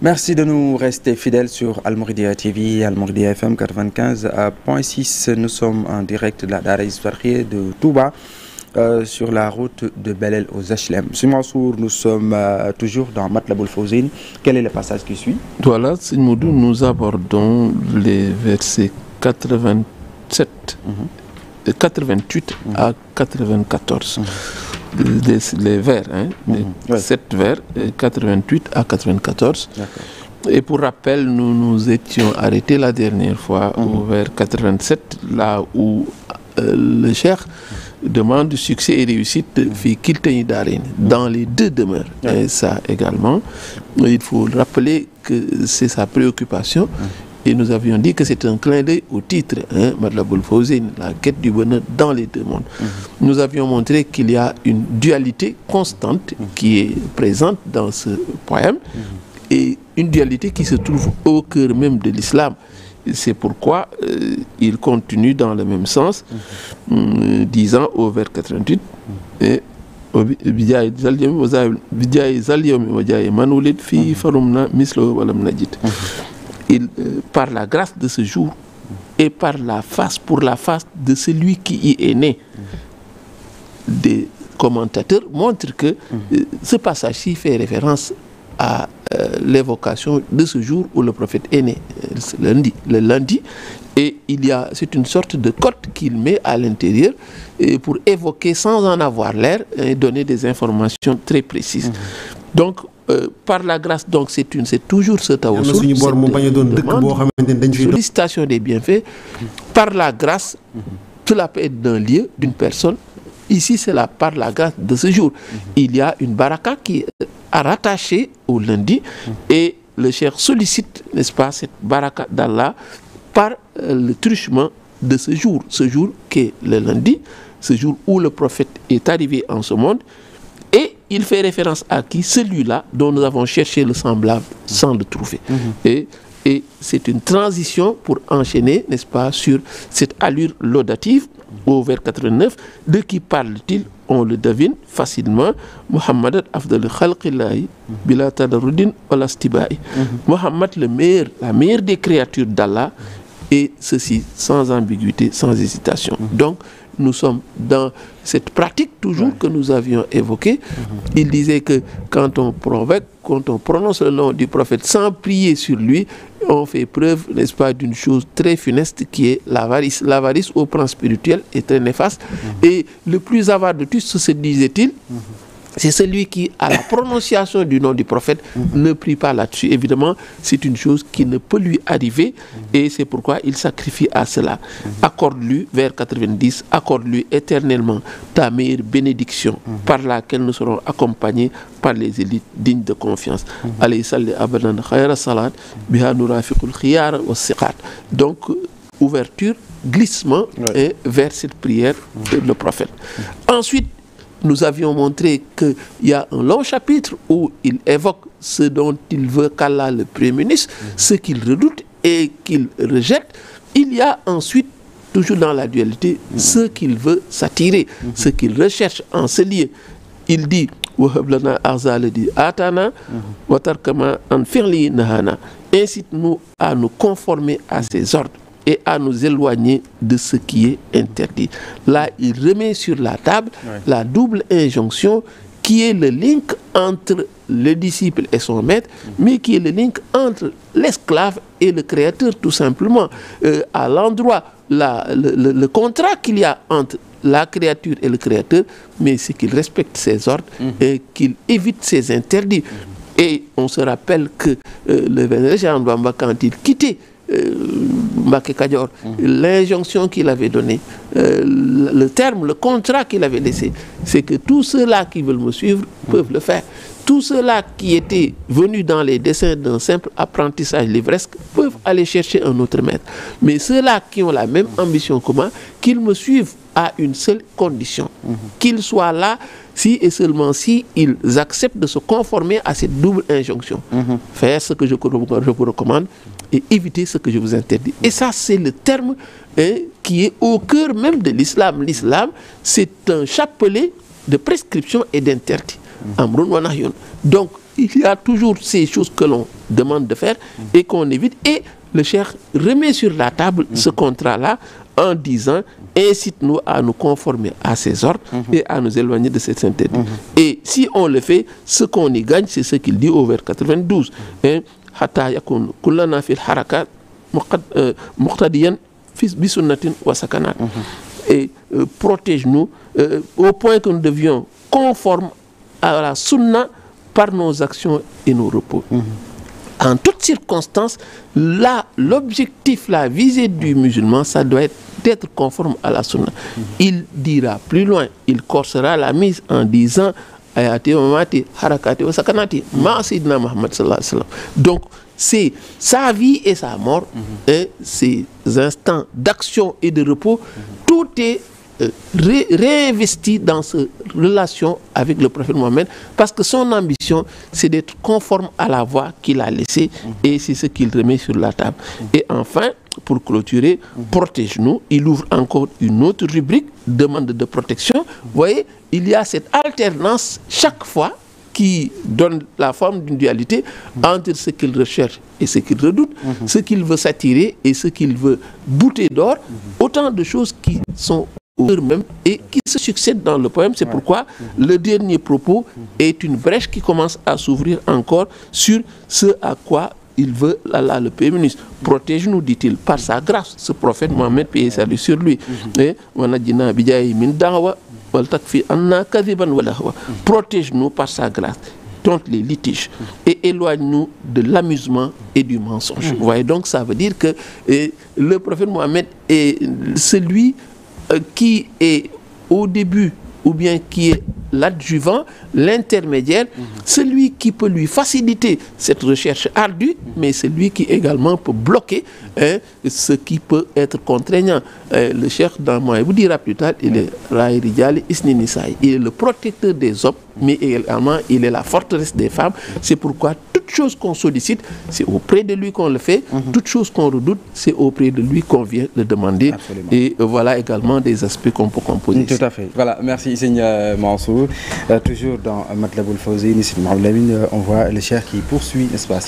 Merci de nous rester fidèles sur Al Mouridiyyah TV, Al Mouridiyyah FM 95.6. Nous sommes en direct de la Daara Hizbut-Tarqiyyah de Touba, sur la route de Belel aux HLM. Sëñ Mansour, nous sommes toujours dans Matlabul Fawzayni. Quel est le passage qui suit? Voilà, Sëñ Modou, nous abordons les versets 87, 88 à 94. Les vers, les 7 vers, 88 à 94. Et pour rappel, nous nous étions arrêtés la dernière fois au vers 87, là où le cheikh demande succès et réussite fi kiltani daarayni dans les deux demeures. Et ça également, il faut rappeler que c'est sa préoccupation. Et nous avions dit que c'est un clin d'œil au titre, Matlabul Fawzayni, la quête du bonheur dans les deux mondes. Nous avions montré qu'il y a une dualité constante qui est présente dans ce poème et une dualité qui se trouve au cœur même de l'islam. C'est pourquoi il continue dans le même sens, disant au vers 88, par la grâce de ce jour et pour la face de celui qui y est né. Des commentateurs montrent que ce passage-ci fait référence à l'évocation de ce jour où le prophète est né, le lundi, et c'est une sorte de cote qu'il met à l'intérieur pour évoquer sans en avoir l'air et donner des informations très précises. Donc par la grâce, donc c'est toujours ce tawassul, sollicitation des bienfaits. Par la grâce, cela peut être d'un lieu, d'une personne. Ici, c'est par la grâce de ce jour. Il y a une baraka qui est rattachée au lundi et le cheikh sollicite, n'est-ce pas, cette baraka d'Allah par le truchement de ce jour qui est le lundi, ce jour où le prophète est arrivé en ce monde. Et il fait référence à qui? Celui-là dont nous avons cherché le semblable sans le trouver. Et c'est une transition pour enchaîner, n'est-ce pas, sur cette allure laudative au vers 89. De qui parle-t-il? On le devine facilement. Muhammad afdal khalqillahi bila tadarrudin wala stibai. Muhammad, la meilleure des créatures d'Allah, et ceci sans ambiguïté, sans hésitation. Donc nous sommes dans cette pratique toujours que nous avions évoquée. Il disait que quand on prononce le nom du prophète sans prier sur lui, on fait preuve, n'est-ce pas, d'une chose très funeste qui est l'avarice. L'avarice au plan spirituel est très néfaste. Et le plus avare de tous, se disait-il, c'est celui qui, à la prononciation du nom du prophète, ne prie pas là-dessus. Évidemment, c'est une chose qui ne peut lui arriver et c'est pourquoi il sacrifie à cela. Accorde-lui, vers 90, accorde-lui éternellement ta meilleure bénédiction par laquelle nous serons accompagnés par les élites dignes de confiance. Alayhi salli abadan khayra salat biha nurafiqul khiyar wa siqat. Donc, ouverture, glissement vers cette prière de le prophète. Ensuite, nous avions montré qu'il y a un long chapitre où il évoque ce dont il veut qu'Allah le prémunisse, ce qu'il redoute et qu'il rejette. Il y a ensuite, toujours dans la dualité, ce qu'il veut s'attirer, ce qu'il recherche en ce lieu. Il dit incite-nous à nous conformer à ses ordres et à nous éloigner de ce qui est interdit. Là, il remet sur la table la double injonction qui est le link entre le disciple et son maître, mais qui est le link entre l'esclave et le créateur, tout simplement. À l'endroit, le contrat qu'il y a entre la créature et le créateur, mais c'est qu'il respecte ses ordres et qu'il évite ses interdits. Et on se rappelle que le vénéré Cheikh Ahmadou Bamba, quand il quittait Mbacké Kadior, l'injonction qu'il avait donnée, le contrat qu'il avait laissé, c'est que tous ceux-là qui veulent me suivre peuvent le faire. Tous ceux-là qui étaient venus dans les desseins d'un simple apprentissage livresque peuvent aller chercher un autre maître. Mais ceux-là qui ont la même ambition que moi, qu'ils me suivent à une seule condition, qu'ils soient là si et seulement si ils acceptent de se conformer à cette double injonction. Faire ce que je vous recommande et éviter ce que je vous interdis. Et ça, c'est le terme qui est au cœur même de l'islam. L'islam, c'est un chapelet de prescriptions et d'interdits. Donc, il y a toujours ces choses que l'on demande de faire et qu'on évite. Et le cheikh remet sur la table ce contrat-là en disant incite-nous à nous conformer à ces ordres et à nous éloigner de cette interdits. Et si on le fait, ce qu'on y gagne, c'est ce qu'il dit au vers 92. Hatta yakun kullana fil harakat muqtadiyan bi sunnatin wa sakanat. Et protège-nous au point que nous devions conformes à la sunna par nos actions et nos repos. En toutes circonstances, l'objectif, la visée du musulman, ça doit être d'être conforme à la sunna. Il dira plus loin, il corsera la mise en disant ayati wa mamati harakati wa sakanati ma sayyidina Muhammad sallallahu alayhi wa sallam. Donc c'est sa vie et sa mort, et ses instants d'action et de repos, tout est réinvesti dans cette relation avec le prophète Mohammed, parce que son ambition, c'est d'être conforme à la voie qu'il a laissée, et c'est ce qu'il remet sur la table. Et enfin, pour clôturer, protège-nous. Il ouvre encore une autre rubrique, demande de protection. Vous voyez, il y a cette alternance chaque fois qui donne la forme d'une dualité entre ce qu'il recherche et ce qu'il redoute, ce qu'il veut s'attirer et ce qu'il veut bouter d'or, autant de choses qui sont eux-mêmes et qui se succèdent dans le poème. C'est pourquoi le dernier propos est une brèche qui commence à s'ouvrir encore sur ce à quoi il veut, Allah le Premier ministre. Protège-nous, dit-il, par sa grâce, ce prophète Mohammed, paix et salut sur lui. Protège-nous par sa grâce contre les litiges et éloigne-nous de l'amusement et du mensonge. Vous voyez, donc ça veut dire que le prophète Mohammed est celui qui est au début, ou bien qui est l'adjuvant, l'intermédiaire, celui qui peut lui faciliter cette recherche ardue, mais celui qui également peut bloquer ce qui peut être contraignant. Le cheikh dans moi, vous dira plus tard, il est Raï Rijal Isni Nisaï. Il est le protecteur des hommes, mais également il est la forteresse des femmes. C'est pourquoi toute chose qu'on sollicite, c'est auprès de lui qu'on le fait. Toute chose qu'on redoute, c'est auprès de lui qu'on vient le demander. Absolument. Et voilà également des aspects qu'on peut composer. Tout à fait. Voilà, merci Seigneur Mansour. Toujours dans Matlaboul Fawzi, on voit le cheikh qui poursuit, n'est-ce pas?